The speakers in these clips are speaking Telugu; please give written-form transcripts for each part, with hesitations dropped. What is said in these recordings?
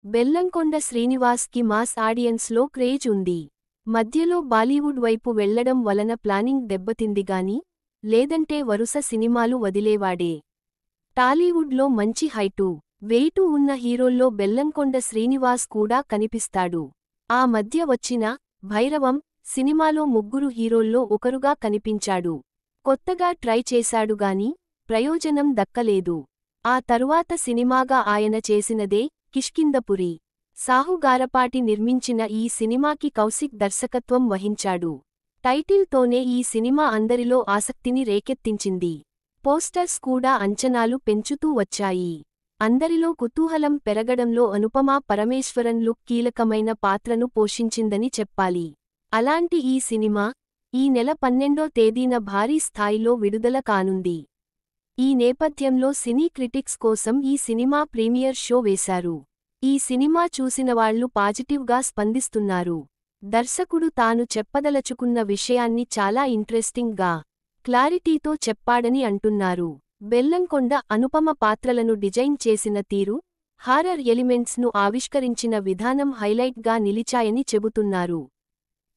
బెల్లంకొండ శ్రీనివాస్కి మాస్ ఆడియన్స్లో క్రేజ్ ఉంది. మధ్యలో బాలీవుడ్ వైపు వెళ్లడం వలన ప్లానింగ్ దెబ్బతిందిగాని, లేదంటే వరుస సినిమాలు వదిలేవాడే. టాలీవుడ్లో మంచి హైటు, వెయిటు ఉన్న హీరోల్లో బెల్లంకొండ శ్రీనివాస్ కూడా కనిపిస్తాడు. ఆ మధ్య వచ్చిన భైరవం సినిమాలో ముగ్గురు హీరోల్లో ఒకరుగా కనిపించాడు. కొత్తగా ట్రై చేశాడుగాని ప్రయోజనం దక్కలేదు. ఆ తరువాత సినిమాగా ఆయన చేసినదే కిష్కింధపురి. సాహు గారపాటి నిర్మించిన ఈ సినిమాకి కౌశిక్ దర్శకత్వం వహించాడు. టైటిల్తోనే ఈ సినిమా అందరిలో ఆసక్తిని రేకెత్తించింది. పోస్టర్స్ కూడా అంచనాలు పెంచుతూ వచ్చాయి. అందరిలో కుతూహలం పెరగడంలో అనుపమా పరమేశ్వరన్ లుక్ కీలకమైన పాత్రను పోషించిందని చెప్పాలి. అలాంటి ఈ సినిమా ఈ నెల 12వ తేదీన భారీ స్థాయిలో విడుదల కానుంది. ఈ నేపథ్యంలో సినీ క్రిటిక్స్ కోసం ఈ సినిమా ప్రీమియర్ షో వేశారు. ఈ సినిమా చూసినవాళ్లు పాజిటివ్గా స్పందిస్తున్నారు. దర్శకుడు తాను చెప్పదలచుకున్న విషయాన్ని చాలా ఇంట్రెస్టింగ్గా, క్లారిటీతో చెప్పాడని అంటున్నారు. బెల్లంకొండ అనుపమ పాత్రలను డిజైన్ చేసిన తీరు, హారర్ ఎలిమెంట్స్ను ఆవిష్కరించిన విధానం హైలైట్గా నిలిచాయని చెబుతున్నారు.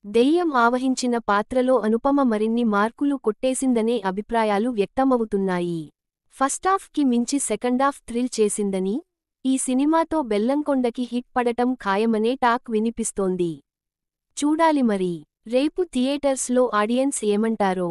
దెయ్యం ఆవహించిన పాత్రలో అనుపమ మరిన్ని మార్కులు కొట్టేసిందనే అభిప్రాయాలు వ్యక్తమవుతున్నాయి. ఫస్టాఫ్కి మించి సెకండాఫ్ థ్రిల్ చేసిందని, ఈ సినిమాతో బెల్లంకొండకి హిట్ పడటం ఖాయమనే టాక్ వినిపిస్తోంది. చూడాలి మరి, రేపు థియేటర్స్లో ఆడియన్స్ ఏమంటారో.